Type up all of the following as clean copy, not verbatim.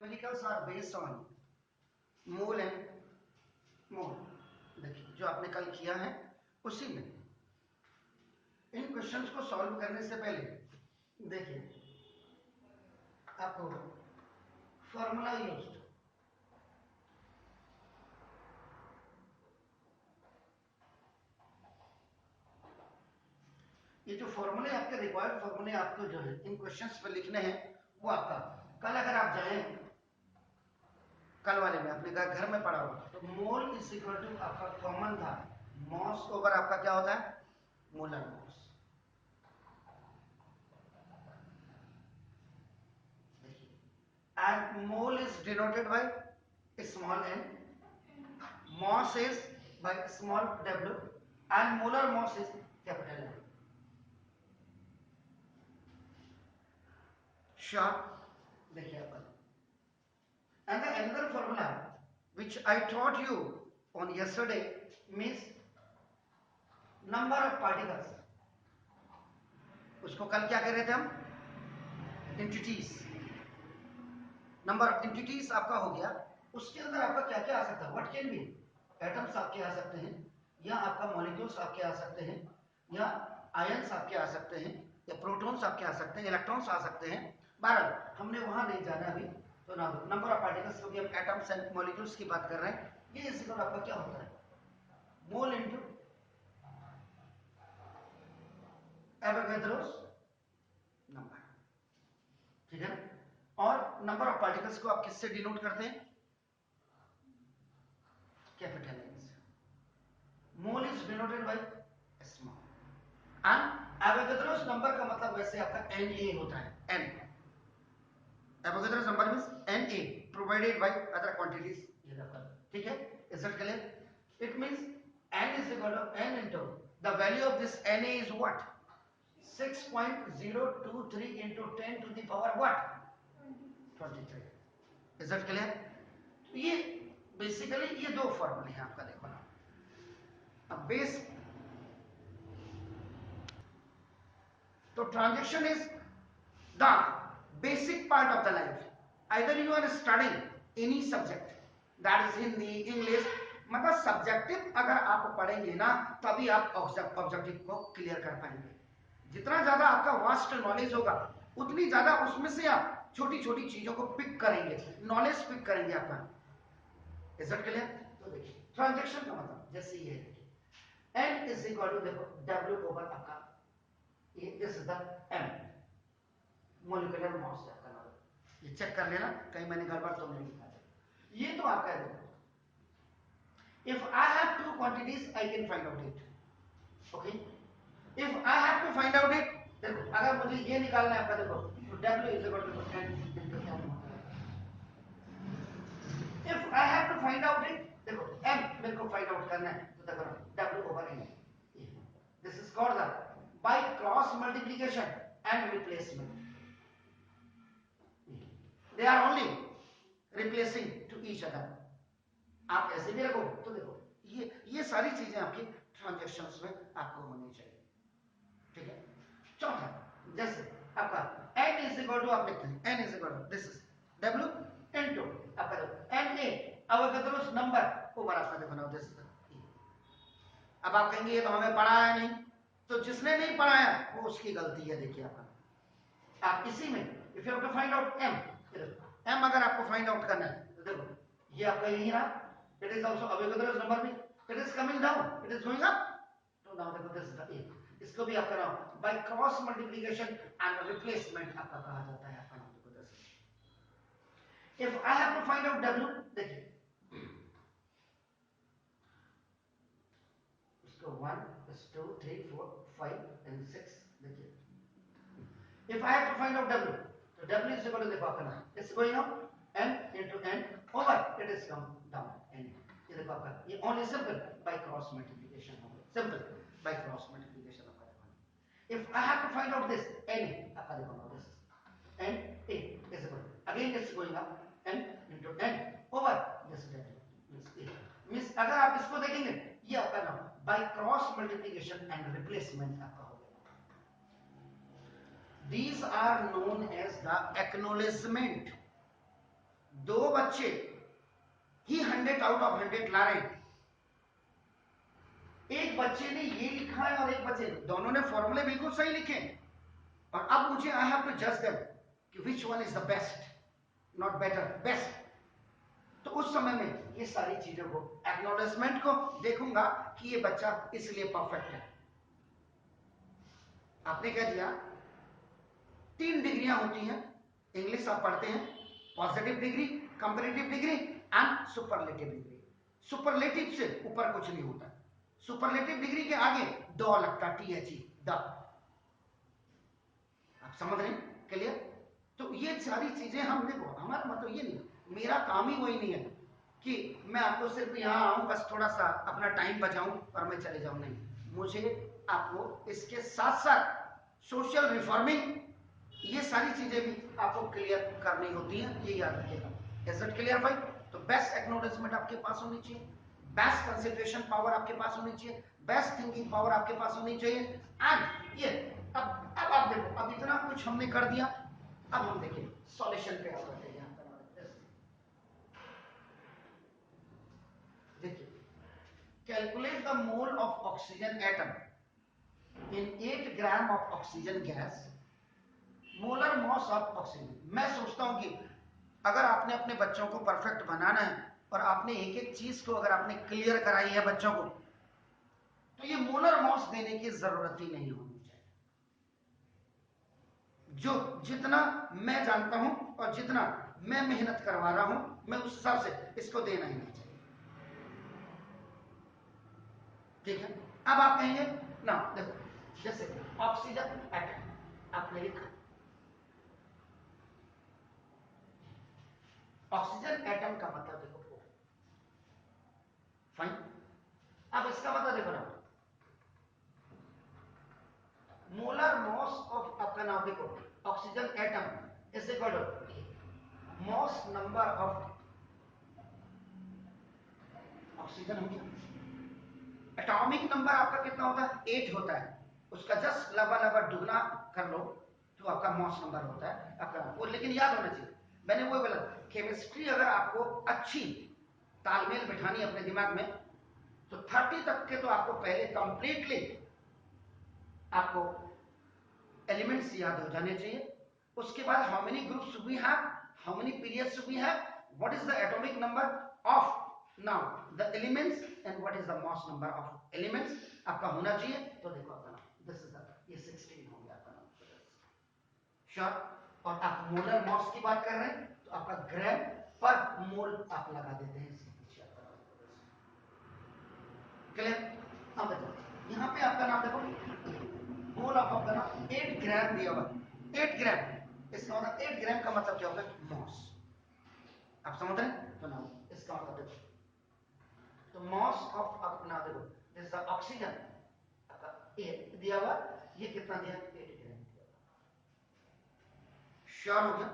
numericals are based on mole and मोल। देखिए जो आपने कल किया है उसी में इन क्वेश्चंस को सॉल्व करने से पहले देखिए आपको फॉर्मूला यूज, ये जो फॉर्मूले आपके रिक्वायर्ड फॉर्मूले आपको जो है इन क्वेश्चंस पे लिखने हैं वो आपका कल अगर आप जाएं कल वाले में आपने कहा घर में पढ़ा होगा तो मोल इज इक्वल टू आपका कॉमन था मॉस ओवर आपका क्या होता है molar mass. And mole is denoted by small n, mass is by small w, and molar mass is capital M. Sure. देखिए आपका and the another formula which I taught you on yesterday means number of particles. उसको कल क्या कह रहे थे हम entities, number of entities आपका हो गया। उसके अंदर आपका क्या क्या आ सकता है व्हाट कैन बी एटम्स आपके आ सकते हैं या आपका मॉलिक्यूल्स आपके आ सकते हैं या आयंस आपके आ सकते हैं या प्रोटॉन्स आपके आ सकते हैं इलेक्ट्रॉन्स आ सकते हैं। बहरहाल हमने वहां नहीं जाना अभी तो ना नंबर ऑफ पार्टिकल्स क्योंकि हम एटम्स एंड मॉलिक्यूल्स की बात कर रहे हैं। ये इस आपका क्या होता है मोल इनटू एवोगैड्रोस नंबर, ठीक है। और नंबर ऑफ पार्टिकल्स को आप किससे डिनोट करते हैं कैपिटल एन से। Mole is denoted by small and Avogadro's number का मतलब वैसे आपका Na होता है n। Avogadro's number means Na provided by other quantities, ये रखा ठीक है। Is it clear? It means n is equal to n into the value of this Na is what 6.023 into 10 to the power what 23। Is it clear? तो ये basically ये दो फॉर्मूले हैं आपका देखो ना। अब बेस तो transaction is the basic part of the life. Either you are studying any subject that is Hindi English, मतलब सब्जेक्टिव अगर आप पढ़ेंगे ना तभी आप ऑब्जेक्टिव को क्लियर कर पाएंगे। जितना ज्यादा आपका वास्ट नॉलेज होगा उतनी ज्यादा उसमें से आप छोटी छोटी चीजों को पिक करेंगे, नॉलेज पिक करेंगे आपका। Is it clear? तो देखिए ट्रांजेक्शन का मतलब जैसे ये है n इज इक्वल टू देखो w ओवर आपका ये this is the m molecular mass है आपका नाम, ये चेक कर लेना कहीं मैंने गड़बड़ तो नहीं लिखा है। ये तो आपका है देखो if I have two quantities I can find out it. Okay if I have to find out it, देखो अगर मुझे ये निकालना है आपका देखो तो w is equal to n into m होता है। If I have to find out it, देखो m मेरे को फाइंड आउट करना है तो देखो w over n, this is called the by cross multiplication and replacement. They are only replacing to each other. आप ऐसे भी रखो तो देखो ये सारी चीजें आपकी ट्रांजैक्शंस में आपको होनी चाहिए, ठीक है। चौथा जैसे आपका n इज इक्वल टू आप लिखते हैं n is equal to this is w into आपका Na एवोगैड्रोस नंबर ओवर आपका देखो ना दिस इज। अब आप कहेंगे ये तो हमें पढ़ाया नहीं, तो जिसने नहीं पढ़ाया वो उसकी गलती है। देखिए आप इसी में if you have to find out m अगर आपको फाइंड आउट करना है तो देखो ये आपका यही रहा, it is also Avogadro's number भी it is coming down it is going up, तो नाउ देखो दिस इज द a। इसको भी आपका नाम by cross multiplication and replacement आपका कहा जाता है। आपका नाम देखो this if I have to find out w, देखिए इसको 1 2 3 4 5 एंड 6 देखिए if I have to find out w, so w is equal to देखो आपका नाम it's going up n into n over it is come down n। ये देखो आपका ये only simple by cross multiplication होगा, simple by cross multiplication आपका देखो। if I have to find out this n आपका देखो now this n a is equal again it's going up n into n over this w means अगर आप इसको देखेंगे ये आपका नाम by cross multiplication and replacement आपका हो गया। These are known as the acknowledgement बच्चे ही 100 आउट ऑफ 100 ला रहे हैं, एक बच्चे ने ये लिखा है और एक बच्चे, दोनों ने फॉर्मूले बिल्कुल सही लिखे, और अब मुझे आई हैव टू जज देम कि which one is the best, not better, best. तो उस समय में ये सारी चीजों को, एक्नॉलेजमेंट को देखूंगा कि ये बच्चा इसलिए परफेक्ट है। आपने कह दिया 3 डिग्रियां होती हैं, इंग्लिश आप पढ़ते हैं, positive degree, comparative degree and superlative degree. Superlative से ऊपर कुछ नहीं होता, सुपरलेटिव डिग्री के आगे ड लगता, THE, द। आप समझ रहे हैं? क्लियर? तो ये सारी चीजें हम, देखो हमारा मतलब ये नहीं, मेरा काम ही वही नहीं है कि मैं आपको सिर्फ यहाँ आऊं बस थोड़ा सा अपना टाइम बचाऊं और मैं चले जाऊं, नहीं। मुझे आपको इसके साथ साथ सोशल रिफॉर्मिंग, ये सारी चीजें भी आपको क्लियर करनी होती हैं, ये याद रखिएगा। इज इट क्लियर भाई? तो बेस्ट एक्नॉलेजमेंट आपके पास होनी चाहिए, बेस्ट कंसंट्रेशन पावर आपके पास होनी चाहिए, बेस्ट थिंकिंग पावर आपके पास होनी चाहिए। एंड ये अब आप देखो, अब इतना कुछ हमने कर दिया, अब हम देखिए सॉल्यूशन पे आ जाते हैं। देखिए, calculate the mole of oxygen atom in 8 gram of oxygen gas, molar mass of oxygen. मैं सोचता हूं कि अगर आपने अपने बच्चों को परफेक्ट बनाना है और आपने एक एक चीज को अगर आपने क्लियर कराई है बच्चों को, तो ये मोलर मास देने की जरूरत ही नहीं होनी चाहिए। जो जितना मैं जानता हूं और जितना मैं मेहनत करवा रहा हूं, मैं उस हिसाब से इसको देना ही नहीं चाहिए। ठीक है? अब आप कहेंगे ना, देखो जैसे ऑक्सीजन एटम आपने लिखा, ऑक्सीजन एटम का मतलब देखो, फाइन। अब इसका मतलब देखो ना, मोलर मास ऑफ, आपका नाम देखो, oxygen atom is equal to mass number of oxygen हो गया। एटॉमिक नंबर आपका कितना होता है? 8 होता है, उसका जस्ट लगभग दुगना कर लो तो आपका मास नंबर होता है आपका वो। लेकिन याद होना चाहिए, मैंने वो बोला, केमिस्ट्री अगर आपको अच्छी तालमेल बिठानी अपने दिमाग में, तो 30 तक के तो आपको पहले कंप्लीटली आपको एलिमेंट्स याद हो जाने चाहिए। उसके बाद how many groups we have, how many periods we have, what is the atomic number of now the elements and what is the mass number of elements आपका होना चाहिए। तो देखो आपका नाम दिस इज द, ये 16 हो गया आपका नाम, श्योर। और आप मोलर मास की बात कर रहे हैं तो आपका ग्राम पर मोल आप लगा देते हैं इसके पीछे आपका नाम। क्लियर? अब देखो यहाँ पे आपका नाम देखो, मोल ऑफ आपका नाम 8 ग्राम दिया हुआ, 8 ग्राम, इसका मतलब 8 ग्राम का मतलब क्या होगा? मास। आप समझ रहे हैं? तो नाम इसका मतलब देखो, तो मास ऑफ अपना देखो, दिस द ऑक्सीजन आपका 8 दिया हुआ, ये कितना दिया? 8 ग्राम दिया। श्योर हो गया?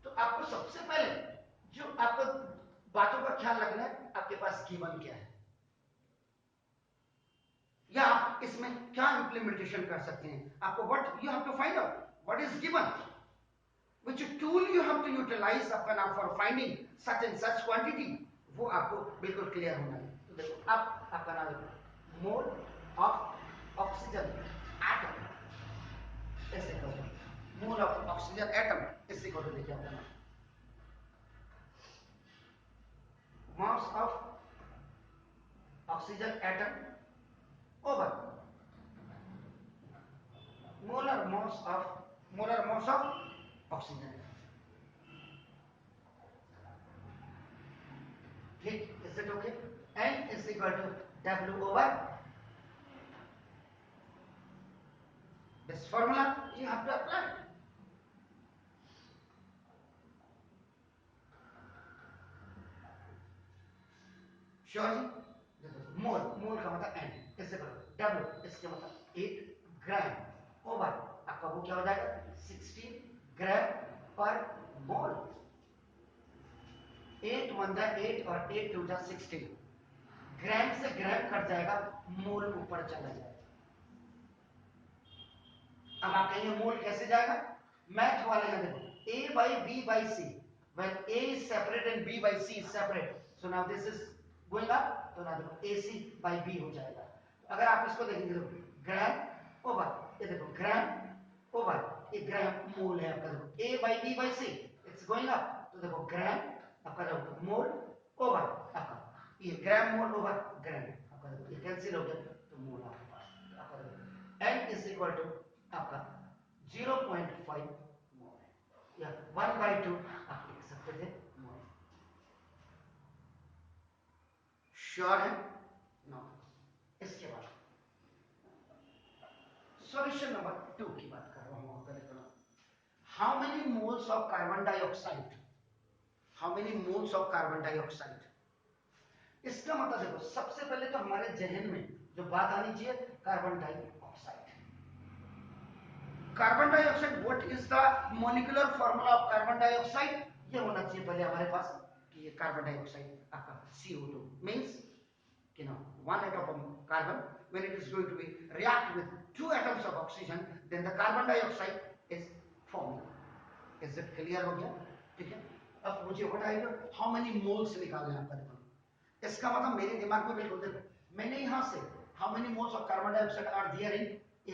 तो आपको सबसे पहले जो आपको बातों का ख्याल रखना है, आपके पास गिवन क्या है, या आप इसमें क्या इंप्लीमेंटेशन कर सकते हैं। आपको what you have to find out, what is given, which tool you have to utilize आपका नाम for finding such and such quantity, वो आपको बिल्कुल क्लियर होना है। तो देखो अब आपका नाम देखो, मोल ऑफ ऑक्सीजन एटम ऐसे करो, मोल ऑफ ऑक्सीजन एटम ऐसे करो, देखिए आपका नाम mass of oxygen atom over molar mass of oxygen. ठीक, is it okay? N is equal to W over this formula you have to apply. Sure जी? मोल, मोल का मतलब N इस इक्वल W, इसके मतलब 8 ग्राम ओवर आपका वो क्या हो जाएगा? 16 ग्राम पर मोल। 8 1 जा 8 और 8 2 जा 16, ग्राम से ग्राम कट जाएगा, मोल ऊपर चला जाएगा। अब आप कहेंगे मोल कैसे जाएगा? मैथ वाले में देखो, A by B by C when A is separate and B by C is separate, so now this is going up, तो ना देखो AC by B हो जाएगा। अगर आप इसको देखेंगे तो ग्राम ओवर, ये देखो ग्राम ओवर, ये ग्राम मोल है आपका, देखो A by B by C it's going up, तो देखो ग्राम आपका देखो मोल ओवर आपका, ये ग्राम मोल ओवर ग्राम आपका देखो ये कैंसिल हो गया, तो मोल आपके पास आपका देखो N इज इक्वल टू आपका 0.5 मोल या 1/2 आप लिख सकते थे मोल। श्योर है? नो। इसके बाद सॉल्यूशन नंबर 2 की बात कर रहा हूं। How many moles of carbon dioxide, how many moles of carbon dioxide, इसका मतलब देखो सबसे पहले तो हमारे जहन में जो बात आनी चाहिए carbon dioxide, carbon dioxide what is the molecular formula of carbon dioxide, ये होना चाहिए पहले हमारे पास कि ये कार्बन डाइऑक्साइड आपका CO2 means you know one atom of carbon when it is going to be react with 2 atoms of oxygen then the carbon dioxide is formed। is it clear हो गया? ठीक है, अब मुझे बताइए how many moles निकालने हैं आपका, देखो इसका मतलब मेरे दिमाग में बिल्कुल देखो मैंने यहां से how many moles of carbon dioxide are there in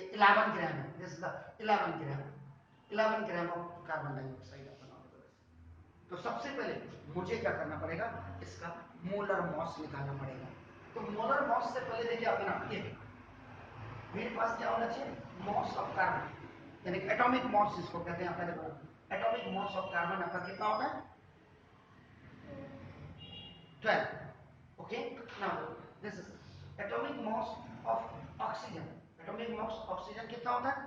11 ग्राम है, this is the 11 gram of carbon dioxide अपना। तो सबसे पहले मुझे क्या करना पड़ेगा, इसका मोलर मॉस निकालना पड़ेगा। तो मोलर मॉस से पहले देखिए आपका नाम ये मेरे पास क्या होना चाहिए, मॉस ऑफ कार्बन यानी एटॉमिक मॉस जिसको कहते हैं आपका, देखो एटॉमिक मॉस ऑफ कार्बन आपका कितना होता है 12। Okay, now this is atomic mass of oxygen, atomic mass oxygen कितना होता है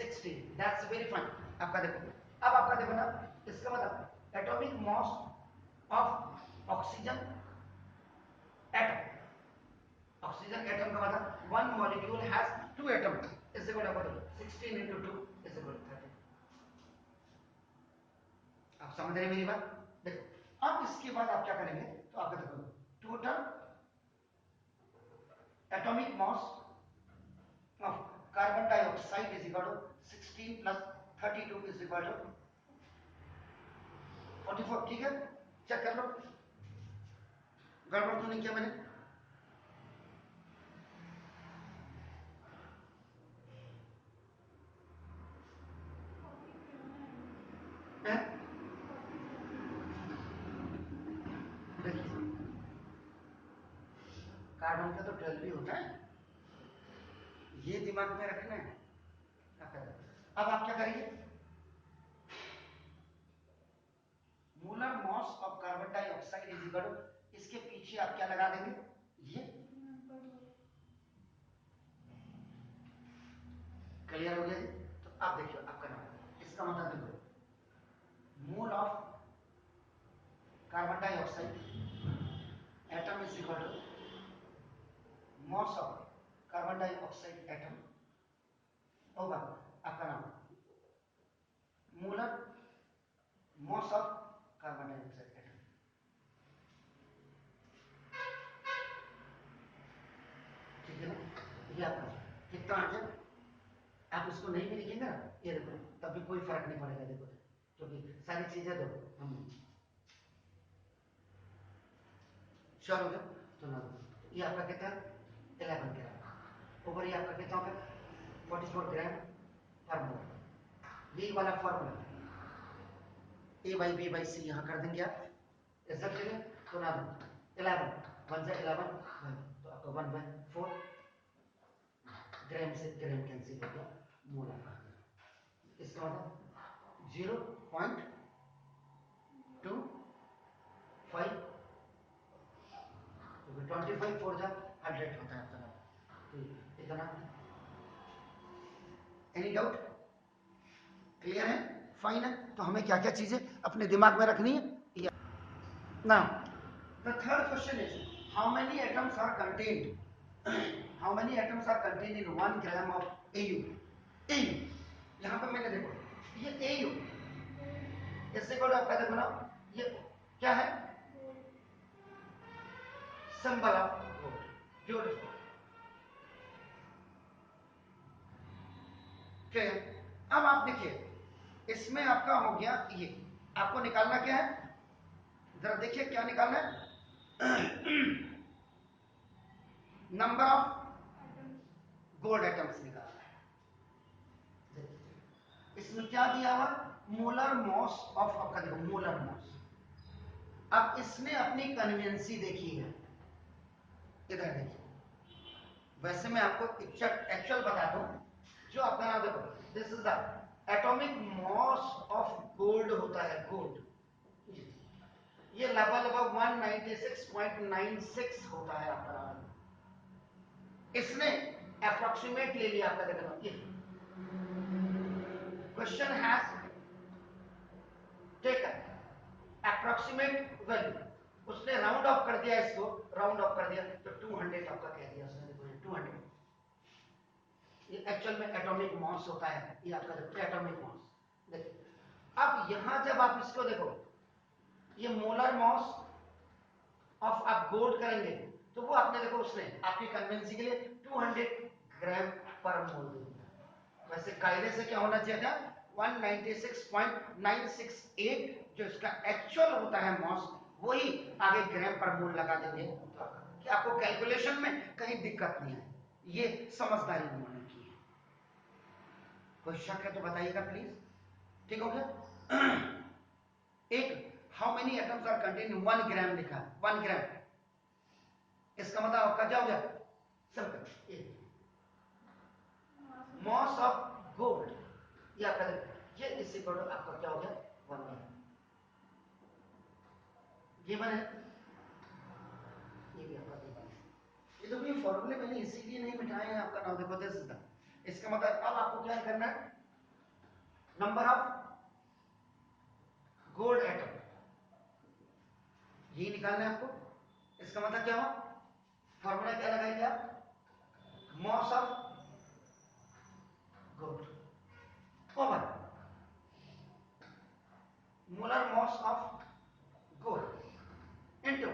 16, दैट्स वेरी फाइन। आपका देखो अब आपका देखो ना इसका मतलब atomic mass of oxygen atom, oxygen atom का मतलब one molecule has 2 atom is equal to 16 into 2 is equal to 30। आप समझ रहे हैं मेरी बात? देखो अब इसके बाद आप क्या करेंगे, तो आप देखो total atomic mass of carbon dioxide is equal to 16 plus 32 is equal to 44। ठीक है, चेक कर लो गड़बड़ तो नहीं किया मैंने। कार्बन का तो 12 भी होता है, ये दिमाग में रखना है। अब आप क्या करेंगे, molar mass of carbon dioxide is equal to इसके पीछे आप क्या लगा देंगे, ये क्लियर हो गया जी? तो आप देखिए आपका नाम इसका मतलब देखो mole of carbon dioxide atom is equal to mass of carbon dioxide atom होगा आपका नाम molar mass of carbon dioxide atom. ठीक है ना, ये आपका कितना आ जाए, आप इसको नहीं भी लिखेंगे ना ये देखो तब भी कोई फर्क नहीं पड़ेगा, देखो क्योंकि सारी चीजें देखो हम श्योर हो गया। तो ना ये आपका कितना 11 ग्राम ऊपर, ये आपका कितना होगा 44 ग्राम पर मोल। बी वाला formula A by B by C यहाँ कर देंगे आप ऐसा करेंगे, तो ना 11 1 से 11 तो आपका 1/4 ग्राम से ग्राम कैंसिल हो गया, मोल आपका इसका मतलब 0.25 25 4 जा 100 होता है आपका, तो इतना। Any doubt? क्लियर है, फाइन है। तो हमें क्या क्या चीजें अपने दिमाग में रखनी है। Now the third question is how many atoms are contained, how many atoms are contained in 1 gram of AU। AU यहां पे मैंने देखो ये AU इससे को आपका देखो ना ये क्या है, सिंबल ऑफ वोट, ब्यूटीफुल। ठीक है, अब आप देखिए इसमें आपका हो गया ये आपको निकालना क्या है, जरा देखिए क्या निकालना है, नंबर ऑफ गोल्ड एटम्स निकालना है। इसमें क्या दिया हुआ, मोलर मॉस ऑफ, आपका देखो मोलर मॉस। अब इसने अपनी कन्वेंसी देखी है, इधर देखिए, वैसे मैं आपको एक्चुअल बता दूं, जो आपका नाम देखो, this is the atomic mass of gold होता है, गोल्ड, ये लेवल लगभग 196.96 होता है आपका। इसने अप्रोक्सीमेट ले लिया आपका, देखो question has taken approximate value, उसने राउंड ऑफ कर दिया, इसको राउंड ऑफ कर दिया तो 200 आपका कह दिया उसने, देखो 200, ये एक्चुअल में एटॉमिक मॉस होता है, ये आपका देखो एटॉमिक मॉस। देखिए अब यहां जब आप इसको देखो, ये मोलर मॉस ऑफ आप गोल्ड करेंगे तो वो आपने देखो उसने आपकी कन्वेंसी के लिए 200 ग्राम पर मोल दिया। वैसे कायदे से क्या होना चाहिए था, 196.968, जो इसका एक्चुअल होता है मॉस, वही आगे ग्राम पर मोल लगा देंगे कि आपको कैलकुलेशन में कहीं दिक्कत नहीं है। ये समझदारी उन्होंने की है। कोई शक है तो बताइएगा प्लीज, ठीक हो गया। एक how many atoms are contain 1 gram लिखा, 1 ग्राम, इसका मतलब आपका क्या हो गया, सिंपल मॉस ऑफ गोल्ड, या फिर ये इस इक्वल आपका क्या हो गया 1 ग्राम, गिवन है, ये भी आपका गिवन है। ये तो भी फॉर्मूले मैंने इसीलिए नहीं मिटाए हैं आपका, नाउ देखो दिस इज द, इसका मतलब अब आपको क्या करना है, नंबर ऑफ गोल्ड एटम ये निकालना है आपको। इसका मतलब क्या हुआ, फॉर्मूला क्या लगाएंगे आप, mass of gold over molar mass of gold into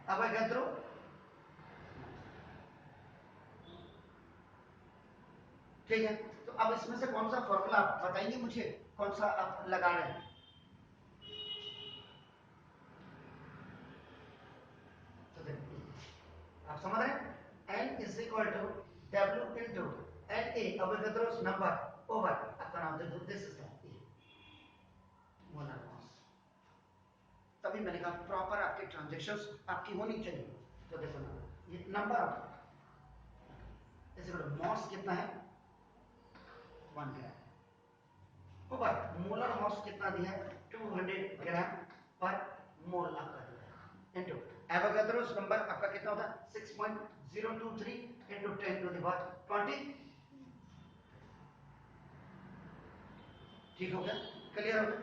Avogadro, ठीक है। तो अब इसमें से कौन सा फॉर्मूला आप बताएंगे मुझे, कौन सा आप लगा रहे हैं, तो देखिए आप समझ रहे हैं, n is equal to w into na Avogadro's number over आपका नाम दे दो, this is the molar mass. तभी मैंने कहा प्रॉपर आपके ट्रांजैक्शंस आपकी होनी चाहिए। तो देखो ना, ये number of is equal to mass कितना है 1 ग्राम ओवर मोलर मॉस कितना दिया है 200 ग्राम पर मोल आपका दिया है, इनटू एवोगाद्रोस नंबर आपका कितना होता है 6.023 इनटू 10 टू द पावर 20, ठीक हो गया, क्लियर हो गया।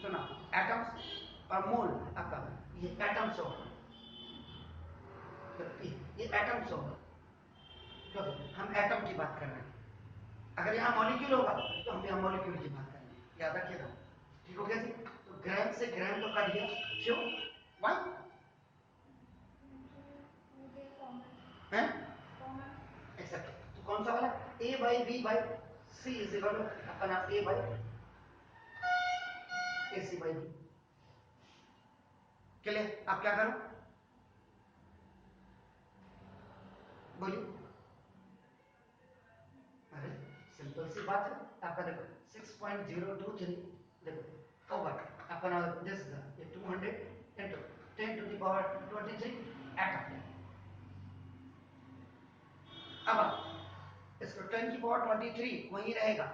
सुना, एटम्स और मोल आपका, ये एटम्स होगा, तो ये एटम्स होगा, तो हम एटम की बात कर रहे हैं, अगर यहाँ मॉलिक्यूल होगा तो हम यहाँ मॉलिक्यूल की बात करेंगे, याद रखिएगा, ठीक हो गया जी। तो ग्राम से ग्राम तो कर दिया, क्यों, वन है एक्सेप्ट, तो कौन सा वाला, a by b by c is equal to अपना a by ac by b, clear. आप क्या करो, बोलिए, अरे सिंपल सी बात है, आपका देखो 6.023 देखो ओवर आपका नाम दिस ये 200 into 10 to the power 23 atom. अब इसको 10 की पावर 23 वही रहेगा,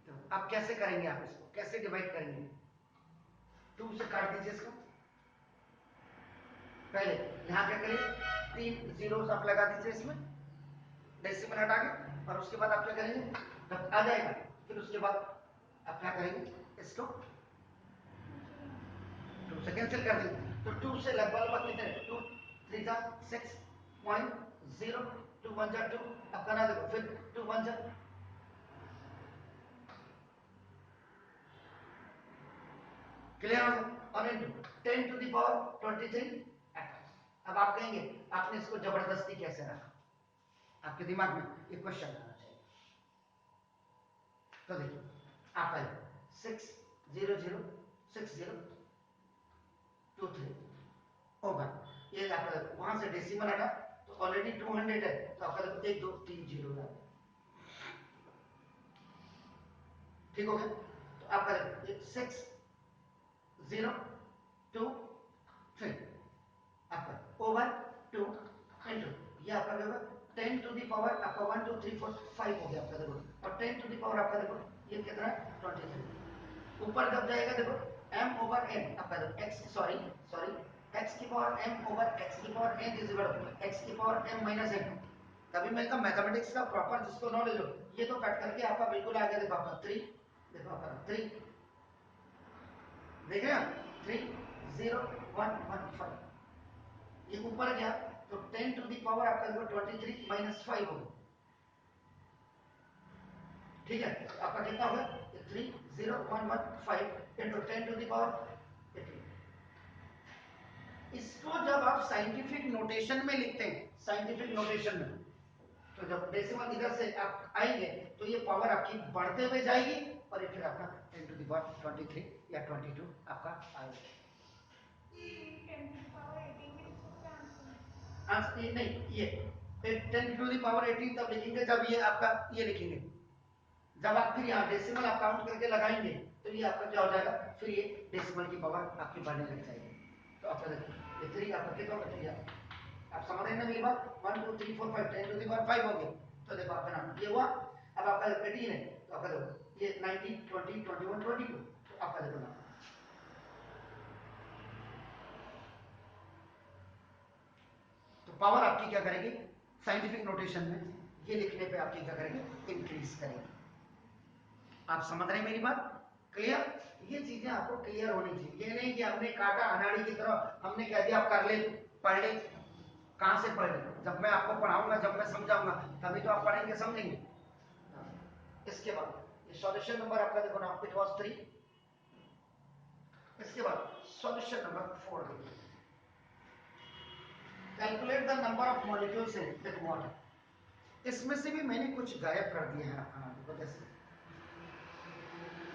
तो आप कैसे करेंगे, आप इसको कैसे डिवाइड करेंगे, 2 से काट दीजिए इसको, पहले यहाँ क्या करेंगे 3 जीरोस आप लगा दीजिए इसमें, डेसिमल हटा के, और उसके बाद आप क्या करेंगे, जब आ जाएगा फिर उसके बाद आप क्या करेंगे, इसको 2 से कैंसिल कर देंगे, तो 2 से लगभग कितने 2 3 जा 6.0 2 1 जा 2 आपका ना देखो, फिर 2 1 जा, क्लियर हो गया, और into 10 to the power 23 atoms. अब आप कहेंगे आपने इसको जबरदस्ती कैसे रखा, आपके दिमाग में ये क्वेश्चन आना चाहिए। तो देखिए आपका 6006023 ओवर, ये आपका वहां से डेसिमल हटा तो ऑलरेडी 200 है तो आपका 1 2 3 जीरो है, ठीक हो गया। तो आपका 6023 आपका ओवर 2 इंटू ये आपका होगा 10 टू दी पावर आपका 1 2 3 4 5 हो गया आपका देखो, और 10 टू दी पावर आपका देखो ये कितना है 23, ऊपर कब जाएगा देखो m ओवर n आपका देखो x सॉरी x की पावर m ओवर x की power n is equal to x की पावर m माइनस n। तभी मैं कहा मैथमेटिक्स का प्रॉपर जिसको नॉलेज हो ये तो कट करके आपका बिल्कुल आ गया, देखो आपका 3 देखो आपका 3 देख रहे हैं 30115 ये ऊपर गया तो 10 टू दी पावर आपका देखो 23 माइनस 5 होगा, ठीक है। आपका कितना होगा 30115 इंटू 10 टू दी पावर 18। इसको जब आप साइंटिफिक नोटेशन में लिखते हैं, साइंटिफिक नोटेशन में, तो जब डेसिमल इधर से आप आएंगे तो ये पावर आपकी बढ़ते हुए जाएगी और ये फिर आपका 10 टू दी पावर 23 या 22 आपका आएगा। आंसर ये नहीं, ये 10 टू दी पावर 18 तब लिखेंगे जब ये आपका ये लिखेंगे, जब आप फिर यहाँ डेसिमल आप काउंट करके लगाएंगे तो ये आपका क्या हो जाएगा, फिर ये डेसिमल की पावर आपकी बढ़ने लग जाएगी। तो आपका देखो ये 3 आपका कितना बच गया, आप समझ रहे हैं ना मेरी बात, 1 2 3 4 5 10 टू दी पावर 5 हो गया। तो देखो आपका नाम ये हुआ, अब आपका 18 है तो आपका देखो ये 19 20 21 22 तो आपका देखो नाम। तो पावर आपकी क्या करेगी साइंटिफिक नोटेशन में ये लिखने पे आपकी क्या करेगी इंक्रीज करेगी। आप समझ रहे हैं मेरी बात, क्लियर। ये चीजें आपको क्लियर होनी चाहिए, ये नहीं कि हमने काटा अनाड़ी की तरह हमने कह दिया आप कर ले पढ़ ले, कहां से पढ़ ले, जब मैं आपको पढ़ाऊंगा जब मैं समझाऊंगा तभी तो आप पढ़ेंगे समझेंगे। इसके बाद ये सॉल्यूशन नंबर आपका देखो ना इट वाज 3, इसके बाद सॉल्यूशन नंबर 4 देखिए, calculate the number of molecules in water. इसमें से भी मैंने कुछ गायब कर दिए हैं आपका नाम देखो, जैसे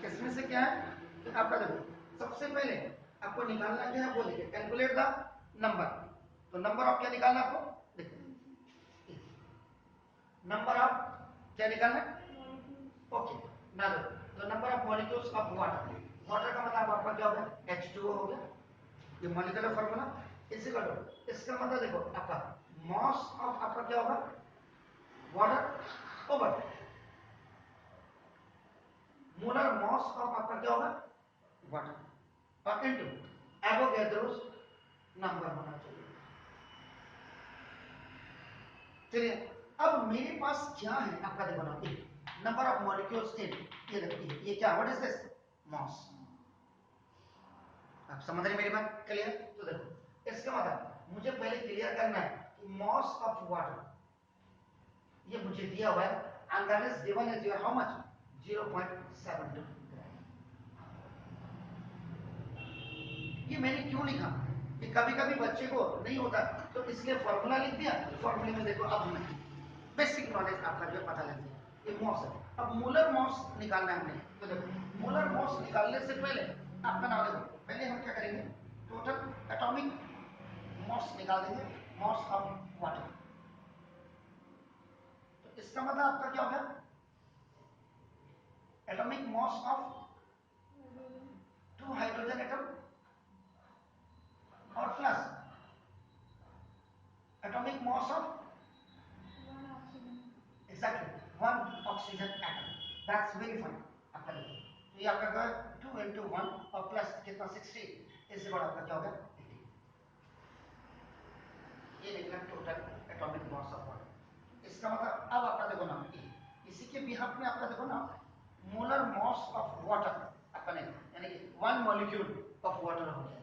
इसमें से क्या है कि आपका देखो सबसे पहले आपको निकालना क्या है वो देखिए कैलकुलेट द नंबर, तो नंबर ऑफ क्या निकालना आपको देखो, नंबर ऑफ क्या निकालना ओके ना देखो, तो number of molecules of water, water का मतलब आपका क्या हो गया H2O हो गया, ये मॉलिक्यूलर फार्मूला इसी का इसका मतलब देखो आपका मॉस ऑफ आपका क्या होगा water over molar mass of आपका क्या होगा वाटर और इनटू एवोगैड्रोस नंबर होना चाहिए। चलिए अब मेरे पास क्या है आपका देखो ना नंबर ऑफ मॉलिक्यूल्स इन, ये देखिए ये क्या व्हाट इज दिस मॉस, आप समझ रहे मेरी बात क्लियर। तो देखो इसका मतलब मुझे पहले क्लियर करना है कि मॉस ऑफ वाटर ये मुझे दिया हुआ है and that is given as your how much 0.72 gram. ये मैंने क्यों लिखा कि कभी कभी बच्चे को नहीं होता तो इसलिए फॉर्मूला लिख दिया, फॉर्मूले में देखो अब बेसिक नॉलेज आपका जो पता लग गया ये मॉस है। अब मोलर मॉस निकालना है हमने, तो देखो मोलर मॉस निकालने से पहले आपका नाम देखो पहले हम क्या करेंगे टोटल एटॉमिक मॉस निकाल देंगे, मॉस ऑफ वाटर। तो इसका मतलब आपका क्या हो गया atomic mass of 2 hydrogen atom और plus atomic mass of exactly 1 oxygen atom, that's very fine. आपका देखो तो ये आपका क्या 2 into 1 और प्लस कितना 60 इससे बड़ा आपका क्या होगा 80, ये निकला total atomic mass of water. इसका मतलब अब आपका देखो ना इसी के बिहाफ में आपका देखो ना मोलर मॉस ऑफ वाटर अपने यानी कि 1 मॉलिक्यूल ऑफ वाटर हो गया,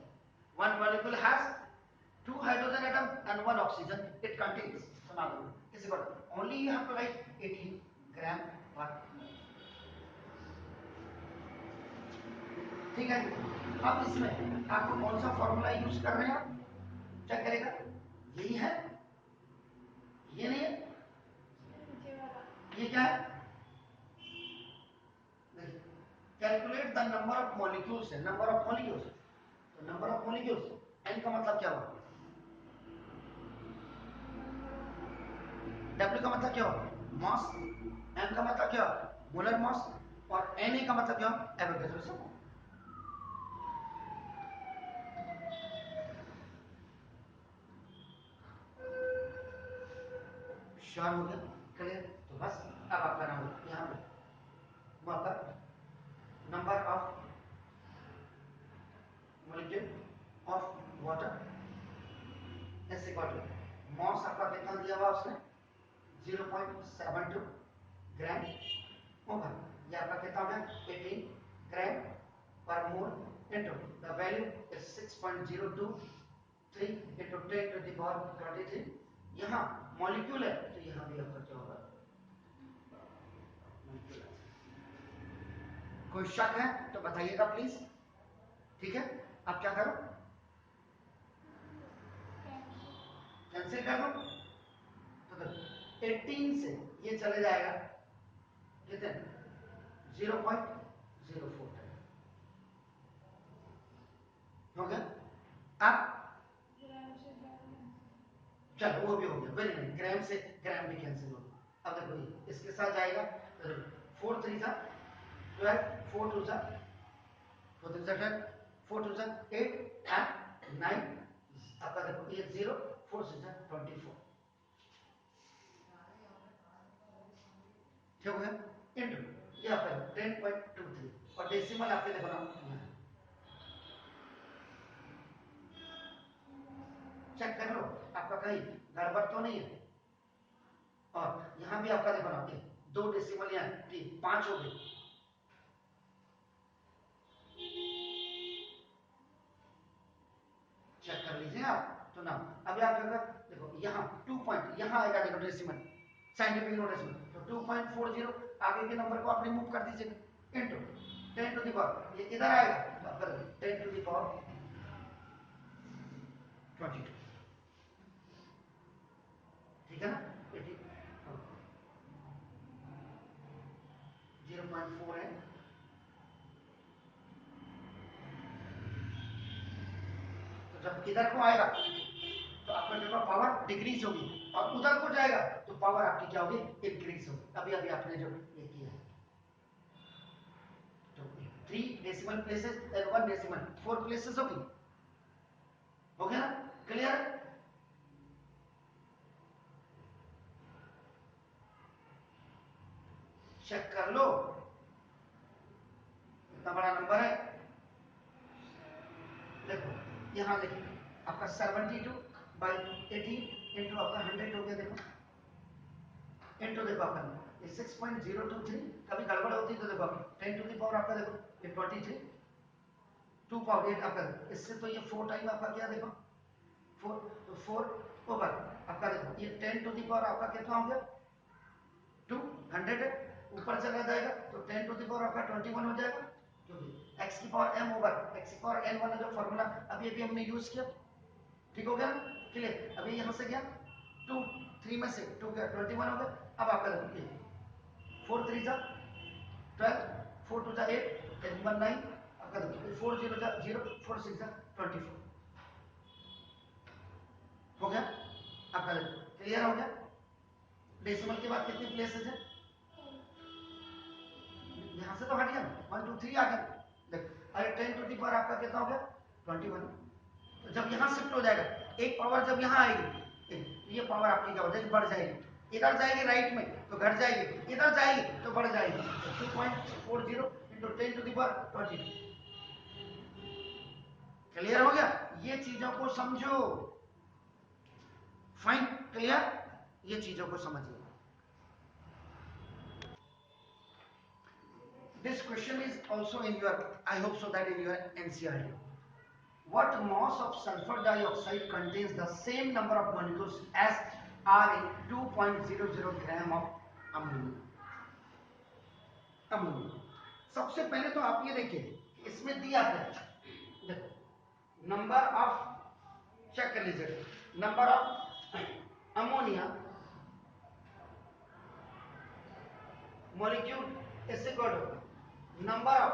1 molecule has 2 hydrogen atom and 1 oxygen it contains, so now is equal to only you have to write 18 gram per mole, ठीक है। अब इसमें आपको कौन सा फॉर्मूला यूज कर रहे हैं आप चेक करेगा, यही है ये नहीं है ये क्या है देखिए calculate the number of molecules है, नंबर ऑफ मॉलिक्यूल्स, तो नंबर ऑफ मॉलिक्यूल्स n का मतलब क्या हुआ, W का मतलब क्या हुआ मास, m का मतलब क्या हुआ मोलर मास, और Na का मतलब क्या हुआ एवोगैड्रो नंबर। श्योर हो गया, क्लियर। तो बस अब आपका नंबर यहाँ पे आपका number of molecule of water is equal to mass आपका कितना दिया हुआ उसने 0.72 ग्राम होगा, ये आपका कितना हो गया 18 gram per mole into the value is 6.023 into 10 to the power 23। यहाँ मॉलिक्यूल है तो यहाँ भी आपका क्या होगा मॉलिक्यूल है। कोई शक है तो बताइएगा प्लीज, ठीक है। अब क्या करो, कैंसिल कर दो, तो देखो 18 से ये चले जाएगा कितने 0.04 हो गया। अब चलो वो भी हो गया, वेरी नाइस, ग्राम से ग्राम भी कैंसिल हो गया। अब देखो ये इसके साथ जाएगा तो 4 3 सा 12 4 2 सा 4 3 सा 10 4 2 सा 8 एंड 9 आपका देखो ये 0 4 6 सा 24 ठीक हो गया इनटू ये आपका 10.23 और डेसिमल आपके देखो ना चेक कर लो आपका कहीं गड़बड़ तो नहीं है। और यहां भी आपका देखो ना दो डेसिमल यहाँ 5 हो गए, चेक कर लीजिए आप। तो ना अभी आप देखो यहाँ 2 पॉइंट यहाँ आएगा देखो डेसिमल साइंटिफिक नोटेशन, तो 2.40 आगे के नंबर को आप रिमूव कर दीजिए इनटू 10 टू द पावर ये इधर आएगा तो आप कर 10 टू द पावर 22 ठीक है ना 0.4 है। तो जब इधर को आएगा तो आपका जो पावर डिक्रीज होगी और उधर को जाएगा तो पावर आपकी क्या होगी इंक्रीज होगी। अभी अभी आपने जो ये किया है तो 3 decimal places and 1 decimal 4 places होगी, हो गया ना क्लियर। चेक कर लो इतना बड़ा नंबर है, देखो यहाँ देखिए आपका 72/18 इंटू आपका 100 हो गया, देखो इंटू देखो आपका ये 6.023 कभी गड़बड़ होती तो देखो 10 टू द पावर आपका देखो ये 23 2 पावर 8 आपका इससे तो ये 4 टाइम आपका क्या देखो 4 तो 4 ओवर आपका देखो ये 10 टू द पावर आपका कितना हो गया 200 है, ऊपर चला जाएगा तो 10 टू द पावर आपका 21 हो जाएगा, क्योंकि x की पावर m ओवर x की पावर n वाला जो फॉर्मूला अभी अभी हमने यूज किया, ठीक हो गया क्लियर। अभी यहाँ से गया 2 3 में से 2 गया 21 हो गया। अब आपका देखिए 4 3 जा 12 4 2 जा 8 10 1 9 आपका देखिए 4 0 जा 0 4 6 जा 24 हो गया। आपका क्लियर हो गया। डेसिमल के बाद कितनी प्लेसेस है, यहाँ से तो हट गया 1 2 3 आ गया, देख अरे 10 टू द पावर आपका कितना हो गया 21। तो जब यहाँ शिफ्ट हो जाएगा एक पावर जब यहाँ आएगी ये पावर आपकी क्या हो जाएगी बढ़ जाएगी, इधर जाएगी राइट में तो घट जाएगी, इधर जाएगी तो बढ़ जाएगी, तो 2.40 into 10 to the power 20। Clear हो गया, ये चीजों को समझो, फाइन क्लियर, ये चीजों को समझिए। This question is also in your, I hope so that in your NCERT. What mass of sulfur dioxide contains the same number of molecules as are in 2.00 gram of ammonia? सबसे पहले तो आप ये देखिए इसमें दिया है, देखो नंबर ऑफ चेक कर लीजिए, number of ammonia molecule is equal to number of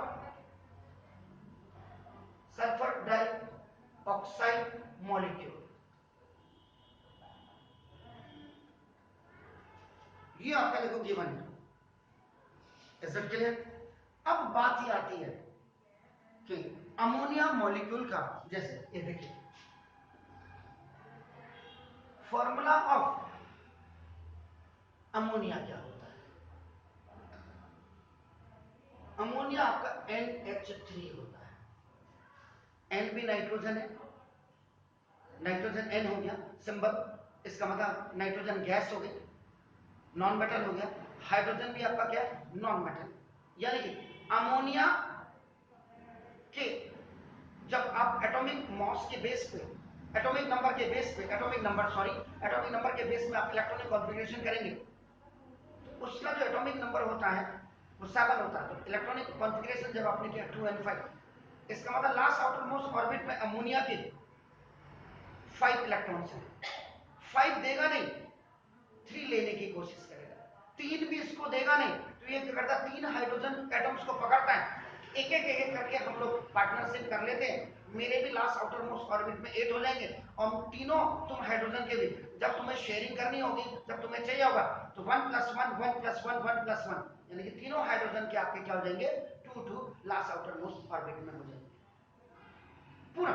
sulphur dioxide molecule, ये आपका देखो गिवन है। Is it clear? अब बात ये आती है कि अमोनिया मॉलिक्यूल का, जैसे ये देखिए फॉर्मूला ऑफ अमोनिया क्या होता है? अमोनिया आपका NH3 होता है। N भी नाइट्रोजन है, नाइट्रोजन N हो गया सिंबल, इसका मतलब नाइट्रोजन गैस हो गई, नॉन मेटल हो गया। हाइड्रोजन भी आपका क्या है? Non metal. यानी कि अमोनिया के जब आप एटॉमिक मॉस के बेस पे, एटॉमिक नंबर के बेस पे, एटॉमिक नंबर के बेस में आप इलेक्ट्रॉनिक कॉन्फ़िगरेशन करेंगे, तो उसका जो एटॉमिक नंबर होता है वो 7 होता है। तो इलेक्ट्रॉनिक कॉन्फ़िगरेशन जब आपने किया 2 and 5, इसका मतलब लास्ट आउटर मोस्ट ऑर्बिट में अमोनिया के 5 इलेक्ट्रॉन्स हैं। 5 देगा नहीं, 3 लेने की कोशिश करेगा। 3 भी इसको देगा नहीं, तो ये क्या करता है? 3 हाइड्रोजन एटम्स को पकड़ता है, एक एक करके हम लोग पार्टनरशिप कर लेते हैं। मेरे भी लास्ट आउटर मोस्ट ऑर्बिट में 8 हो जाएंगे, और तीनों तुम हाइड्रोजन के भी जब तुम्हें शेयरिंग करनी होगी, जब तुम्हें चाहिए होगा, तो 1 + 1 1 + 1 1 + 1, यानी कि तीनों हाइड्रोजन के आपके क्या हो जाएंगे? 2 2 लास्ट आउटर मोस्ट ऑर्बिट में हो जाएंगे। पूरा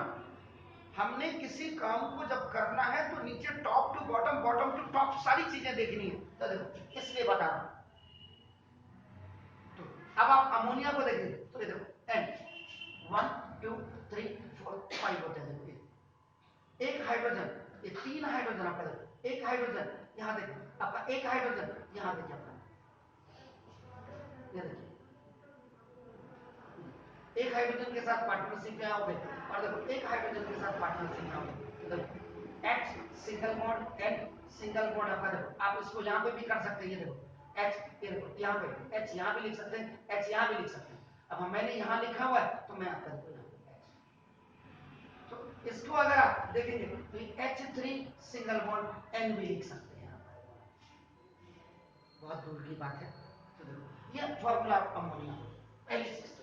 हमने किसी काम को जब करना है तो नीचे top to bottom, bottom to top सारी चीजें देखनी है। तो देखो इसलिए बता रहा हूं। तो अब आप अमोनिया को देखिए, तो ये देखो N 1 2 3 4 5 होते हैं। देखो एक हाइड्रोजन, ये 3 हाइड्रोजन आपका देखो, एक हाइड्रोजन यहां देखो आपका, एक हाइड्रोजन यहां देखिए आपका, ये देखिए एक हाइड्रोजन के साथ पार्टनरशिप में आओगे, और देखो एक हाइड्रोजन के साथ पार्टनरशिप में आओगे, तो देखो H single bond N single bond आपका, देखो आप इसको यहाँ पे भी कर सकते हैं। ये देखो H, ये देखो यहाँ पे H यहाँ भी लिख सकते हैं, H यहाँ भी लिख सकते हैं। अब मैंने यहाँ लिखा हुआ है तो मैं आपका देखो यहाँ पे H, तो इसको अगर आप देखेंगे तो H3 सिंगल बॉन्ड N भी लिख सकते हैं। बहुत दूर की बात है। तो देखो ये फॉर्मूला ऑफ अमोनिया पहली चीज।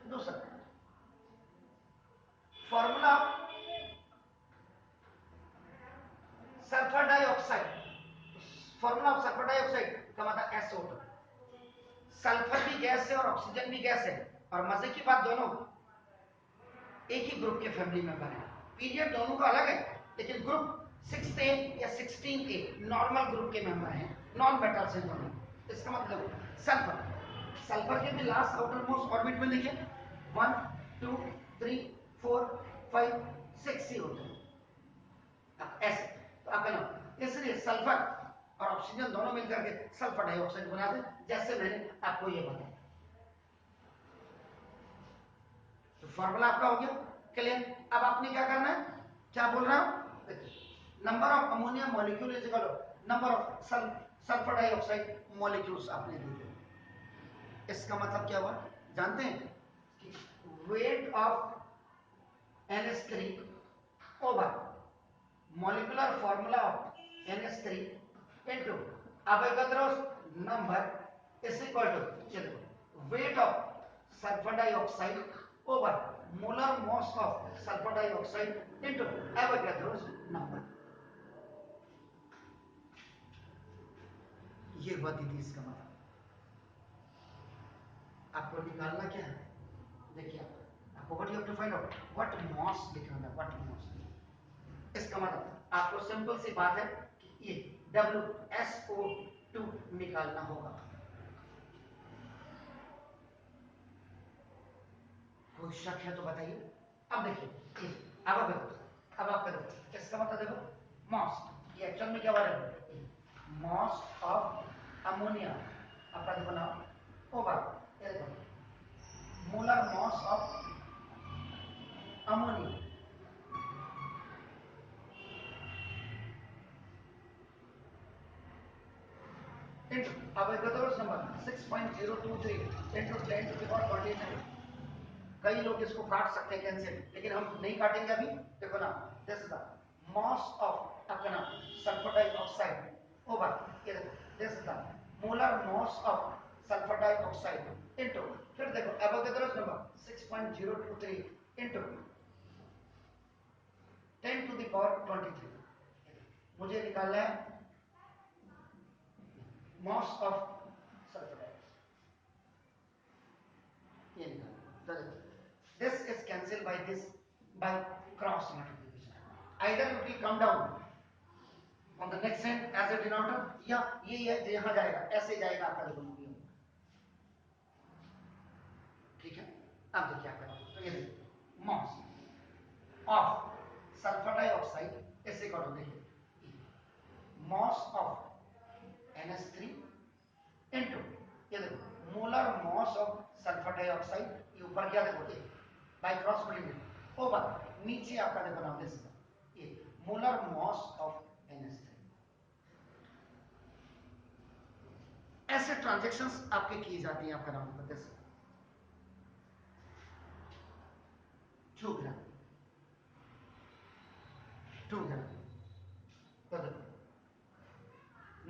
दूसरा formula sulphur dioxide, formula of sulphur dioxide का मतलब SO2। सल्फर भी गैस है और ऑक्सीजन भी गैस है, और मजे की बात दोनों एक ही ग्रुप के फैमिली मेंबर है। पीरियड दोनों का अलग है, लेकिन ग्रुप 6A या 16A नॉर्मल ग्रुप के मेंबर हैं, नॉन मेटल्स हैं दोनों। इसका मतलब सल्फर, सल्फर के भी लास्ट आउटर मोस्ट ऑर्बिट में देखिए 1 2 3 4 5 6 ही होते हैं ऐसे। तो आपका नाम, इसलिए सल्फर और ऑक्सीजन दोनों मिलकर के सल्फर डाइऑक्साइड बनाते हैं, जैसे मैंने आपको ये बताया। तो फॉर्मूला आपका हो गया क्लियर। अब आपने क्या करना है, क्या बोल रहा हूं, number of ammonia molecule is equal to number of sulphur dioxide molecules आपने दे दिया। इसका मतलब क्या हुआ जानते हैं कि weight of NH3 over molecular formula of NH3 into Avogadro's number is equal to weight of sulfur dioxide over molar mass of sulfur dioxide into Avogadro's number। ये हुआ दीदी इसका मतलब। आपको निकालना क्या है, देखिए आपको what you have to find out what mass लिखना है, व्हाट मास। इसका मतलब आपको सिंपल सी बात है कि ये WSO2 निकालना होगा। कोई शक है तो बताइए। अब देखिए अब आपका देखो इसका मतलब देखो मास, ये एक्चुअल में क्या हो रहा है, मास ऑफ अमोनिया आपका देखो ना ओवर, ये देखो molar mass of ammonia into Avogadro's number 6.023 into 10 to the power 27। कई लोग इसको काट सकते हैं कैंसिल, लेकिन हम नहीं काटेंगे अभी। देखो ना this is the mass of आपका सल्फर डाइऑक्साइड ओवर, ये देखो this is the molar mass of sulphur dioxide into, फिर देखो Avogadro's number 6.023 into 10 to the power 23। मुझे निकालना है mass of sulfur dioxide। ये निकालना, this is cancelled by this by cross multiplication। either it will come down on the next hand as a denominator, या ये यहाँ जाएगा, ऐसे जाएगा आपका देखो। ठीक है, अब देखिए आपका, तो ये देखिए mass of sulfur dioxide is equal to, देखिए mass of NH3 into, ये देखो molar mass of sulfur dioxide, ये ऊपर क्या देखो बाय क्रॉस मल्टीप्लिकेशन ओवर, नीचे आपका देखो नाम दिस ये मोलर mass of NH3। ऐसे ट्रांजैक्शंस आपके की जाती हैं आपका नाम this 2 gram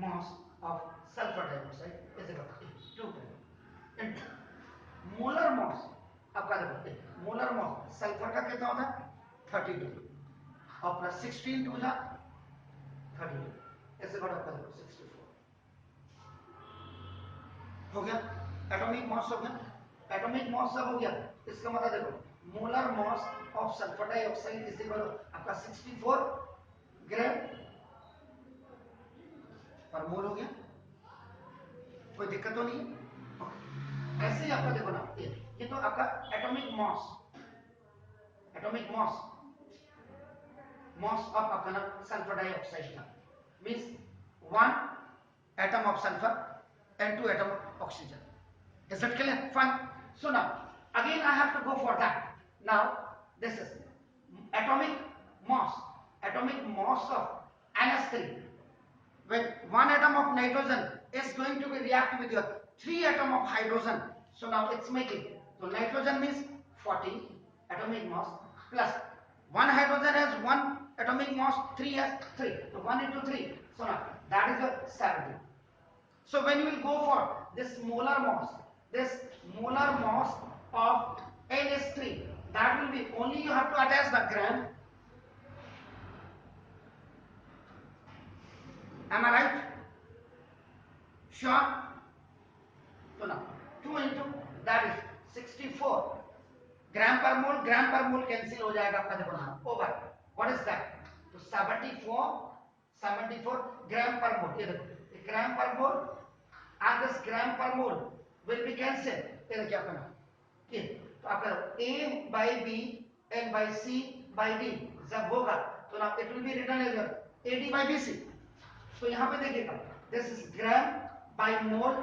mass of sulfur dioxide is equal to 2 gram and molar mass आपका देखो मोलर mass सल्फर का कितना होता है 32 और प्लस 16 टू जा 32, ऐसे बड़ा आपका देखो 64 हो गया। एटॉमिक मास हो गया, एटॉमिक मास सब हो गया, इसका मतलब देखो molar mass of sulphur dioxide is equal आपका 64 ग्राम पर मोल हो गया, कोई दिक्कत तो नहीं है। ऐसे ही आपका देखो ना ये तो आपका एटॉमिक मास ऑफ आपका ना सल्फर डाइऑक्साइड का means 1 atom of sulfur and 2 atom of oxygen। Is it clear? Fine. So now again I have to go for that. Now this is atomic mass of NH3 when 1 atom of nitrogen is going to be react with your 3 atom of hydrogen. So now it's making, so nitrogen means 40 atomic mass plus 1 hydrogen has 1 atomic mass, 3 has 3, so 1 into 3, so now that is your 70. So when you will go for this molar mass of NH3, that will be only you have to attach the gram. Am I right? Sure. So now 2 into that is 64 gram per mole cancel हो जाएगा आपका देखो ना over what is that, तो 74 ग्राम per मोल, ये देखो ग्राम per mole and this gram per mole will be cancelled, ये देखिए आपका ये तो आपका A by B and by C by D जब होगा तो ना it will be written as AD by BC। तो यहाँ पे देखिएगा this is gram by mole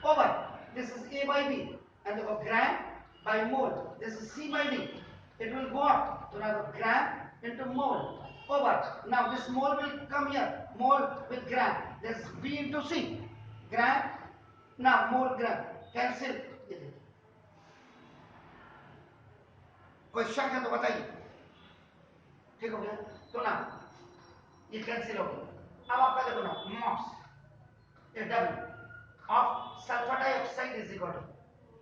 over this is A by B and the gram by mole this is C by D, it will go up to now gram into mole over, now this mole will come here, mole with gram, this is B into C, gram now mole gram cancel। कोई शक है तो बताइए, ठीक हो गया। तो ना ये कैंसिल हो गया, अब आपका देखो ना मास ये double of sulphur dioxide is equal to,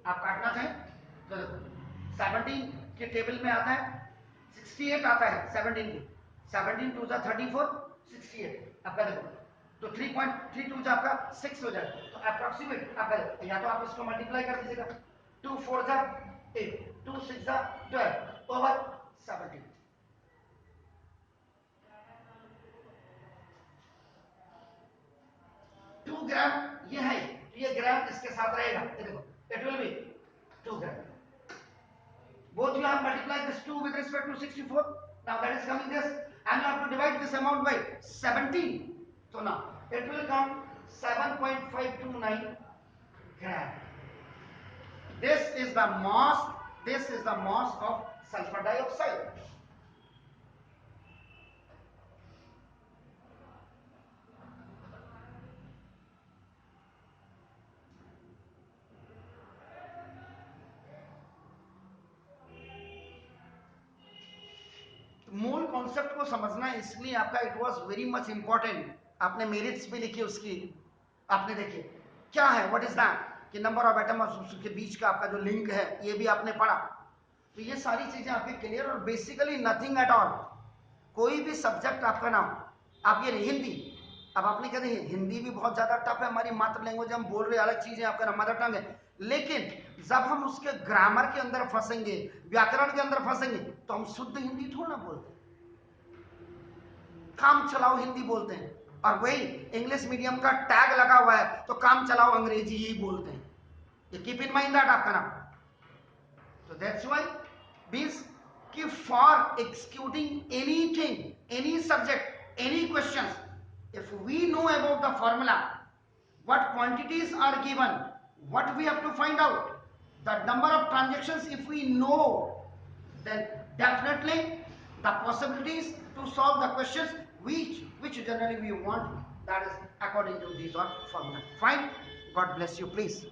आप काटना चाहें तो देखो 17 के टेबल में आता है 68 आता है 17 के 17 टू जा 34 68 आपका देखो तो 3.32 जा आपका 6 हो जाएगा, तो अप्रोक्सीमेट आपका या तो आप इसको मल्टीप्लाई कर दीजिएगा 2 4 जा 8 2 6 जा 12 ओवर 17। 2 ग्राम ये है, ये ग्राम इसके साथ रहेगा, ये देखो it will be 2 gram, both you have multiplied this 2 with respect to 64, now that is coming this and you have to divide this amount by 17, so now it will come 7.529 gram। this is the mass of sulfur dioxide। मूल concept को समझना इसलिए आपका it was very much important, आपने merits भी लिखी उसकी, आपने देखिए क्या है व्हाट इज दैट, कि नंबर ऑफ एटम और उसके बीच का आपका जो लिंक है ये भी आपने पढ़ा। तो ये सारी चीजें आपके क्लियर, और बेसिकली नथिंग एट ऑल। कोई भी सब्जेक्ट आपका ना, आप ये हिंदी, अब आपने कहते हैं हिंदी भी बहुत ज्यादा टफ है, हमारी मातृ लैंग्वेज, हम बोल रहे अलग चीज है, आपका मदर टंग है, लेकिन जब हम उसके ग्रामर के अंदर फंसेंगे, व्याकरण के अंदर फंसेंगे, तो हम शुद्ध हिंदी थोड़ा ना बोलते, काम चलाओ हिंदी बोलते हैं। और वही इंग्लिश मीडियम का टैग लगा हुआ है तो काम चलाओ अंग्रेजी ही बोलते हैं। ये कीप इन माइंड दैट आपका नाम। तो दैट्स व्हाई मींस कि for executing anything, any subject, any questions, if we know about the formula, what quantities are given, what we have to find out, the number of transactions, if we know, then definitely the possibilities to solve the questions which generally we want, that is according to these formula. Fine. God bless you, please.